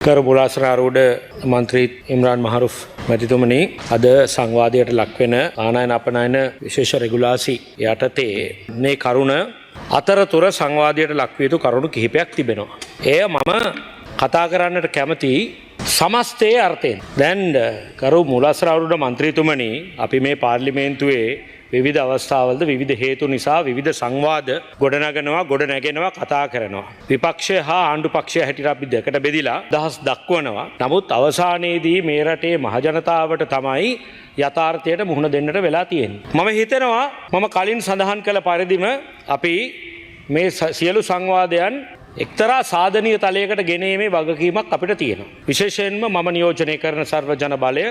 කරු මුලාසනාරූඪ මන්ත්‍රී ඉම්රාන් මහරුෆ් මැතිතුමනි අද සංවාදයට ලක්වෙන ආනයන අපනයන විශේෂ රෙගුලාසි යටතේ මේ කරුණ අතරතුර සංවාදයට ලක්විය යුතු කරුණු කිහිපයක් තිබෙනවා. එය මම කතා කරන්නට කැමති සමස්තයේ අර්ථයෙන්. දැන් කරු මුලාසනාරූඪ මන්ත්‍රීතුමනි අපි මේ පාර්ලිමේන්තුවේ විවිධ අවස්ථාවලද විවිධ හේතු නිසා විවිධ සංවාද ගොඩනැගෙනවා කතා කරනවා. විපක්ෂය හා ආණ්ඩු පක්ෂය හැටියට අපි දෙකට බෙදිලා දහස් දක්වනවා. නමුත් අවසානයේදී මේ රටේ මහජනතාවට තමයි යථාර්ථයට මුහුණ දෙන්නට වෙලා තියෙන්නේ. මම හිතනවා මම කලින් සඳහන් කළ පරිදිම අපි මේ සියලු සංවාදයන් එක්තරා සාධනීය තලයකට ගෙනීමේ වගකීමක් අපිට තියෙනවා. විශේෂයෙන්ම මම නියෝජනය කරන සර්ව ජන බලය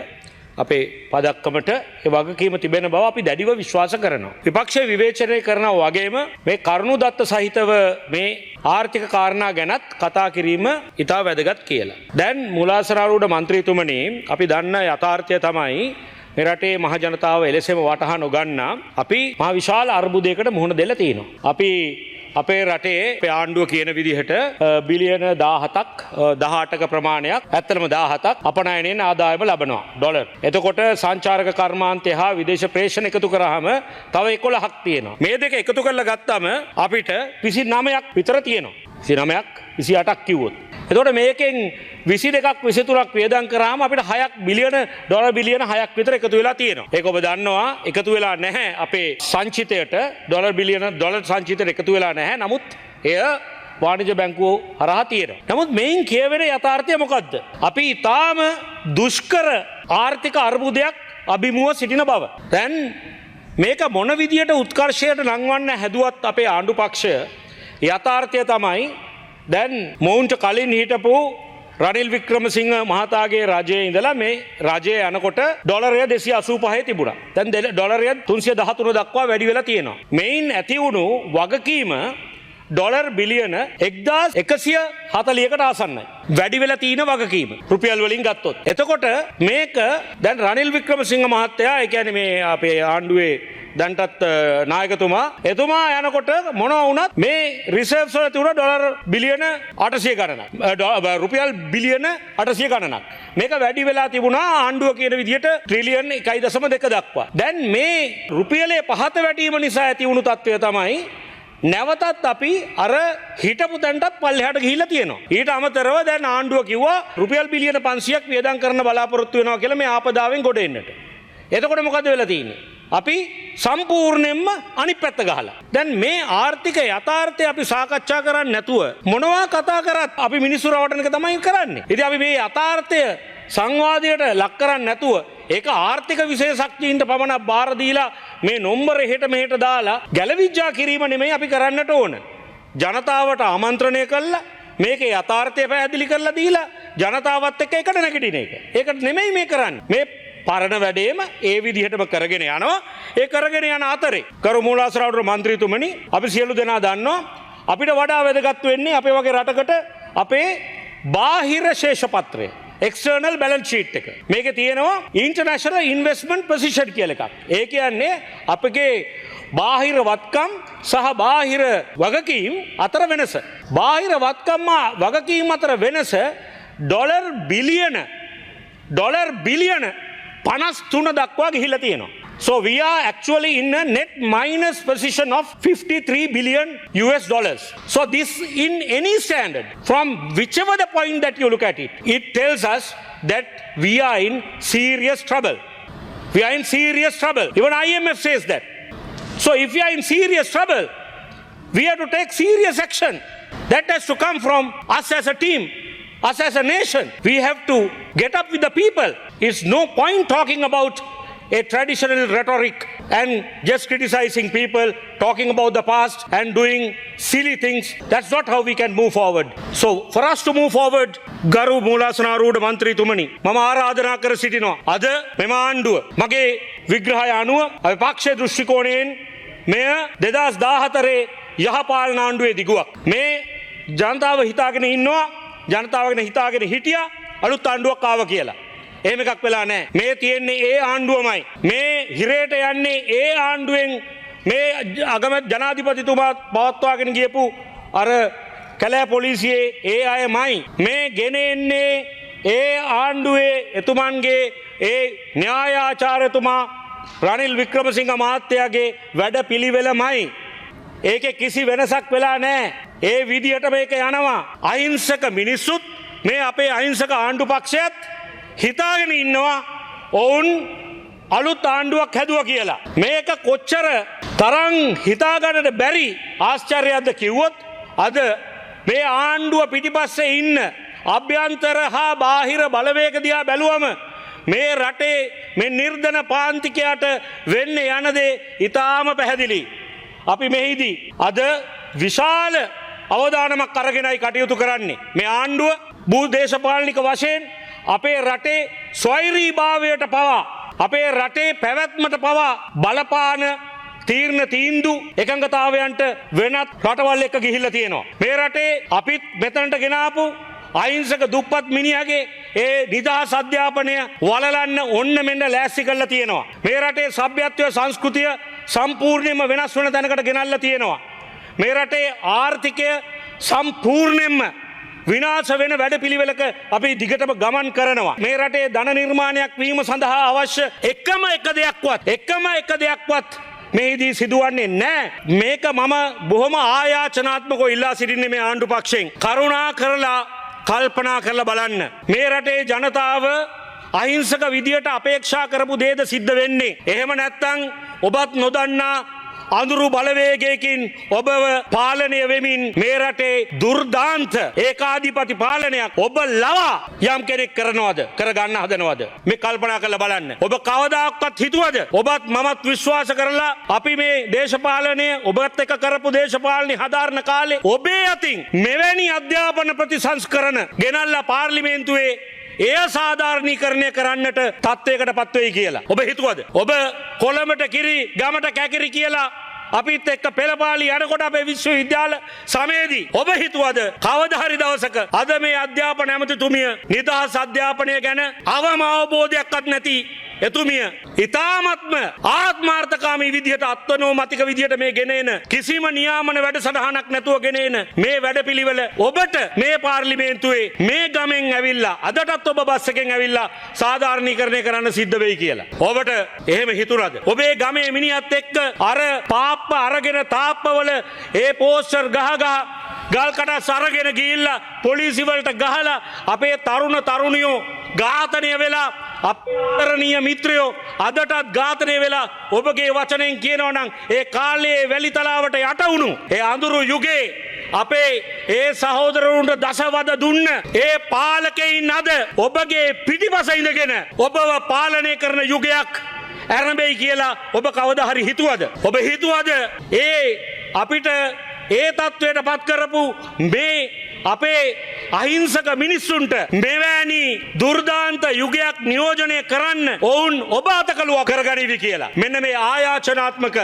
අපේ පදක්කමට ඒ වගකීම තිබෙන බව අපි දැඩිව විශ්වාස කරනවා. විපක්ෂය විවේචනය කරනවා වගේම මේ කරුණු දත්ත සහිතව මේ ආර්ථික කාරණා ගැනත් කතා කිරීම ඉතා වැදගත් කියලා. දැන් මුලාසනාරූඪ මන්ත්‍රීතුමනි අපි දන්න යථාර්ථය තමයි මේ රටේ මහ ජනතාව එලෙසම වටහා නොගන්නා අපි මහ විශාල අර්බුදයකට මුහුණ දෙලා තියෙනවා. අපි අපේ රටේ අපේ ආණ්ඩුව කියන විදිහට බිලියන 18ක ප්‍රමාණයක් ඇත්තටම 17ක් අපනයනයෙන් ආදායම ලබනවා ඩොලර්. එතකොට සංචාරක කර්මාන්තය හා විදේශ ප්‍රේෂණ එකතු කරාම තව 11ක් තියෙනවා. මේ දෙක එකතු කරලා ගත්තම අපිට 29ක් විතර තියෙනවා. 29ක් 28ක් කිව්වොත්. එතකොට මේකෙන් 22ක් 23ක් වේදම් කරාම අපිට 6ක් බිලියන ඩොලර් බිලියන 6ක් විතර එකතු වෙලා තියෙනවා. ඒක ඔබ දන්නවා එකතු වෙලා නැහැ අපේ සංචිතයට ඩොලර් සංචිතයට එකතු වෙලා නැහැ. නමුත් එය වාණිජ බැංකුව හරහා තියෙනවා. නමුත් මේන් කියවෙන යථාර්ථය මොකද්ද? අපි ඊටාම දුෂ්කර ආර්ථික අර්බුදයක් අභිමුව සිටින බව. දැන් මේක මොන විදියට උත්කර්ෂයට නංවන්න හැදුවත් අපේ ආණ්ඩු පක්ෂය යථාර්ථය තමයි දැන් මොවුන්ට කලින් හිටපු රනිල් වික්‍රමසිංහ මහතාගේ රජයේ ඉඳලා මේ රජය යනකොට ඩොලරය 285 තිබුණා. දැන් ඩොලරය 313 දක්වා වැඩි වෙලා තියෙනවා. මේන් ඇති වුණු වගකීම ඩොලර් බිලියන 1140කට ආසන්නයි. වැඩි වෙලා තියෙන වගකීම රුපියල් වලින් ගත්තොත්. එතකොට මේක දැන් රනිල් වික්‍රමසිංහ මහත්තයා ඒ කියන්නේ මේ අපේ ආණ්ඩුවේ දැන්ටත් නායකතුමා එතුමා යනකොට මොනවා වුණත් මේ රිසර්ව්ස් වල තිබුණ ඩොලර් බිලියන 800 ගණනක් රුපියල් බිලියන 800 ගණනක් මේක වැඩි වෙලා තිබුණා ආණ්ඩුව කියන විදිහට ට්‍රිලියන් 1.2 දක්වා. දැන් මේ රුපියලේ පහත වැටීම නිසා ඇති වුණු තත්ත්වය තමයි නැවතත් අපි අර හිටපු තැනටත් පල්ලෙහාට ගිහිල්ලා තියෙනවා. ඊට අමතරව දැන් ආණ්ඩුව කිව්වා රුපියල් බිලියන 500ක් වියදම් කරන්න බලාපොරොත්තු වෙනවා කියලා මේ ආපදාවෙන් ගොඩ එන්නට. එතකොට මොකද වෙලා තියෙන්නේ? අපි සම්පූර්ණයෙන්ම අනිත් පැත්ත ගහලා. දැන් මේ ආර්ථික යථාර්ථය අපි සාකච්ඡා කරන්නේ නැතුව මොනවා කතා කරත් අපි මිනිස්සු රවටන එක තමයි කරන්නේ. ඉතින් අපි මේ යථාර්ථය සංවාදයට ලක් කරන්නේ නැතුව ඒක ආර්ථික විශේෂඥයින්ට පමණක් බාර දීලා මේ නොම්බර එහෙට මෙහෙට දාලා ගැලවිජ්ජා කිරීම නෙමෙයි අපි කරන්නට ඕන. ජනතාවට ආමන්ත්‍රණය කළා මේකේ යථාර්ථය පැහැදිලි කරලා දීලා ජනතාවත් එක්ක එකට නැගිටින එක. ඒකට නෙමෙයි මේ කරන්නේ. මේ පරණ වැඩේම ඒ විදිහටම කරගෙන යනවා. ඒ කරගෙන යන අතරේ කරු මුලාසනාරූඪ මන්ත්‍රීතුමනි අපි සියලු දෙනා දන්නවා අපිට වඩා වැදගත් වෙන්නේ අපේ වගේ රටකට අපේ බාහිර ශේෂපත්‍රය external balance sheet එක. මේකේ තියෙනවා international investment position කියලා එකක්. ඒ කියන්නේ අපගේ බාහිර වත්කම් සහ බාහිර වගකීම් අතර වෙනස. බාහිර වත්කම් වගකීම් අතර වෙනස ඩොලර් බිලියන 53 දක්වා ගිහිල්ලා තියෙනවා. So we are actually in a net minus position of 53 billion US dollars. So this in any standard, from whichever the point that you look at it, it tells us that we are in serious trouble. We are in serious trouble. Even IMF says that. So if we are in serious trouble, we have to take serious action. That has to come from us as a team. Us as a nation, we have to get up with the people. It's no point talking about a traditional rhetoric and just criticizing people, talking about the past and doing silly things. That's not how we can move forward. So for us to move forward, ගරු මුලාසනාරූඪ මන්ත්‍රීතුමනි මම ආරාධනා කර සිටිනවා. අද මෙම ආණ්ඩුව මගේ විග්‍රහය අනුව අපි පක්ෂ දෘෂ්ටි කෝණයෙන් මෙය 2014 යහපාලන ආණ්ඩුවේ දිගුවක්. මේ ජනතාව හිතාගෙන ඉන්නවා ජනතාවගෙන හිතාගෙන හිටියා අලුත් ආණ්ඩුවක් ආවා කියලා. එහෙම එකක් වෙලා නැහැ. මේ තියෙන්නේ ඒ ආණ්ඩුවමයි. මේ හිරේට යන්නේ ඒ ආණ්ඩුවෙන් මේ අගමැති ජනාධිපතිතුමා පවත්වාගෙන ගියපු අර කැලෑ පොලිසියේ ඒ අයමයි මේ ගෙන එන්නේ ඒ ආණ්ඩුවේ එතුමන්ගේ ඒ න්‍යායාචාර්යතුමා රනිල් වික්‍රමසිංහ මහත්තයාගේ වැඩ පිළිවෙලමයි. ඒකේ කිසි වෙනසක් වෙලා නැහැ. ඒ විදියට මේක යනවා. අහිංසක මිනිස්සුත් මේ අපේ අහිංසක ආණ්ඩු පක්ෂයත් හිතාගෙන ඉන්නවා ඔවුන් අලුත් ආණ්ඩුවක් හැදුවා කියලා. මේක කොච්චර තරම් හිතාගන්නට බැරි ආශ්චර්යයක්ද කිව්වොත් අද මේ ආණ්ඩුව පිටිපස්සේ ඉන්න අභ්‍යන්තර හා බාහිර බලවේග දිහා බැලුවම මේ රටේ මේ නිර්ධන පාන්තිකයාට වෙන්නේ යන දේ ඉතාම පැහැදිලි. අපි මෙහිදී අද විශාල අවධානමක් අරගෙනයි කටයුතු කරන්නේ. මේ ආණ්ඩුව භූදේශපාලනික වශයෙන් අපේ රටේ ස්වෛරීභාවයට පවා අපේ රටේ පැවැත්මට පවා බලපාන තීරණ තීන්දු එකඟතාවයන්ට වෙනත් රටවල් එක්ක ගිහිල්ලා තියෙනවා. මේ රටේ අපිත් මෙතනට ගෙනාපු අහිංසක දුප්පත් මිනිහගේ ඒ නිදහස් අධ්‍යාපනය වලලන්න ඔන්න මෙන්න ලෑස්ති කරලා තියෙනවා. මේ රටේ සભ્યත්වය සංස්කෘතිය සම්පූර්ණයෙන්ම වෙනස් වෙන තැනකට ගෙනල්ලා තියෙනවා. මේ රටේ ආර්ථිකය සම්පූර්ණයෙන්ම විනාශ වෙන වැඩපිළිවෙලක අපි දිගටම ගමන් කරනවා. මේ රටේ ධන නිර්මාණයක් වීම සඳහා අවශ්‍ය එකම එක දෙයක්වත් මෙහිදී සිදුවන්නේ නැහැ. මේක මම බොහොම ආයාචනාත්මකව ඉල්ලා සිටින්නේ මේ ආණ්ඩු පක්ෂයෙන්. කරුණා කරලා කල්පනා කරලා බලන්න. මේ රටේ ජනතාව අහිංසක විදියට අපේක්ෂා කරපු දේද සිද්ධ වෙන්නේ. එහෙම නැත්නම් ඔබත් නොදන්නා අඳුරු බලවේගයකින් ඔබව පාලනය වෙමින් මේ රටේ දුර්දාන්ත ඒකාධිපති පාලනයක් ඔබ ලවා යම් කෙනෙක් කරනවද කරගන්න හදනවද මේ කල්පනා කරලා බලන්න. ඔබ කවදාකවත් හිතුවද ඔබත් මමත් විශ්වාස කරලා අපි මේ දේශපාලනය ඔබත් එක්ක කරපු දේශපාලනය හදාරන කාලේ ඔබේ අතින් මෙවැනි අධ්‍යාපන ප්‍රතිසංස්කරණ ගෙනල්ලා පාර්ලිමේන්තුවේ එය සාධාරණීකරණය කරන්නට තත්ත්වයකට පත්වෙයි කියලා. ඔබ හිතුවද? ඔබ කොළඹට කිරි ගමට කැකිරි කියලා අපිත් එක්ක පෙළපාලි යනකොට අපේ විශ්වවිද්‍යාල සමයේදී ඔබ හිතුවද කවදා හරි දවසක අද මේ අධ්‍යාපන ඇමතිතුමිය නිදහස් අධ්‍යාපනය ගැන අවම අවබෝධයක්වත් නැති එතුමිය ඉතාමත්ම ආත්මාර්ථකාමී විදිහට අත්නෝමතික විදිහට මේ ගෙනෙන කිසිම නියාමන වැඩසටහනක් නැතුව ගෙනෙන මේ වැඩපිළිවෙල ඔබට මේ පාර්ලිමේන්තුවේ මේ ගමෙන් ඇවිල්ලා අදටත් ඔබ බස් එකෙන් ඇවිල්ලා සාධාරණීකරණය කරන්න සිද්ධ වෙයි කියලා. ඔබට එහෙම හිතුණාද? ඔබේ ගමේ මිනිහත් එක්ක අර පාප්ප අරගෙන තාප්පවල ඒ පෝස්ටර් ගහ ගල් කටස් අරගෙන ගිහිල්ලා පොලිසි වලට ගහලා අපේ තරුණ තරුණියෝ ඝාතනය වෙලා අපරණීය මිත්‍රයෝ අදටත් ඝාතනය වෙලා ඔබගේ වචනෙන් කියනවා නම් ඒ කාලයේ වැලිතලාවට යට වුණු ඒ අඳුරු යුගයේ අපේ ඒ සහෝදරවරුන්ට දසවද දුන්න ඒ පාලකයින් අද ඔබගේ පිටිපස ඉඳගෙන ඔබව පාලනය කරන යුගයක් ඇරඹෙයි කියලා ඔබ කවදා හරි හිතුවද? ඔබ හිතුවද ඒ අපිට ඒ තත්ත්වයට පත් කරපු මේ අපේ අහිංසක මිනිස්සුන්ට මෙවැනි දුර්දාන්ත යුගයක් නියෝජනය කරන්න ඔවුන් ඔබ අතකලුව කරගනිවි කියලා. මෙන්න මේ ආයාචනාත්මක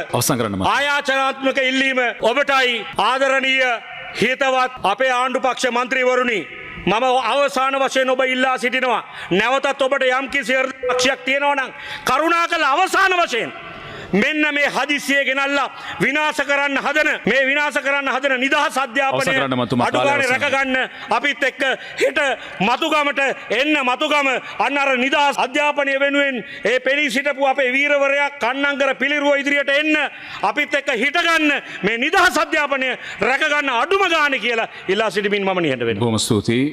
ඉල්ලීම ඔබටයි ආදරණීය හිතවත් අපේ ආණ්ඩු පක්ෂ මන්ත්‍රීවරුනි මම අවසාන වශයෙන් ඔබ ඉල්ලා සිටිනවා. නැවතත් ඔබට යම් කිසි ලක්ෂයක් තියෙනවා නම් කරුණාකරලා අවසාන වශයෙන් මෙන්න මේ හදිසිය ගෙනල්ලා විනාශ කරන්න හදන නිදහස් අධ්‍යාපනය අඩුගානේ රැකගන්න අපිත් එක්ක හෙට මතුගමට එන්න මතුගම අන්න අර නිදහස් අධ්‍යාපනය වෙනුවෙන් ඒ පෙනී සිටපු අපේ වීරවරයා කන්නංගර පිළිරුව ඉදිරියට එන්න අපිත් එක්ක හිටගන්න මේ නිදහස් අධ්‍යාපනය රැකගන්න අඩුම ගානේ කියලා ඉල්ලා සිටිමින් මම නිහඬ වෙනවා. බොහොම ස්තුතියි.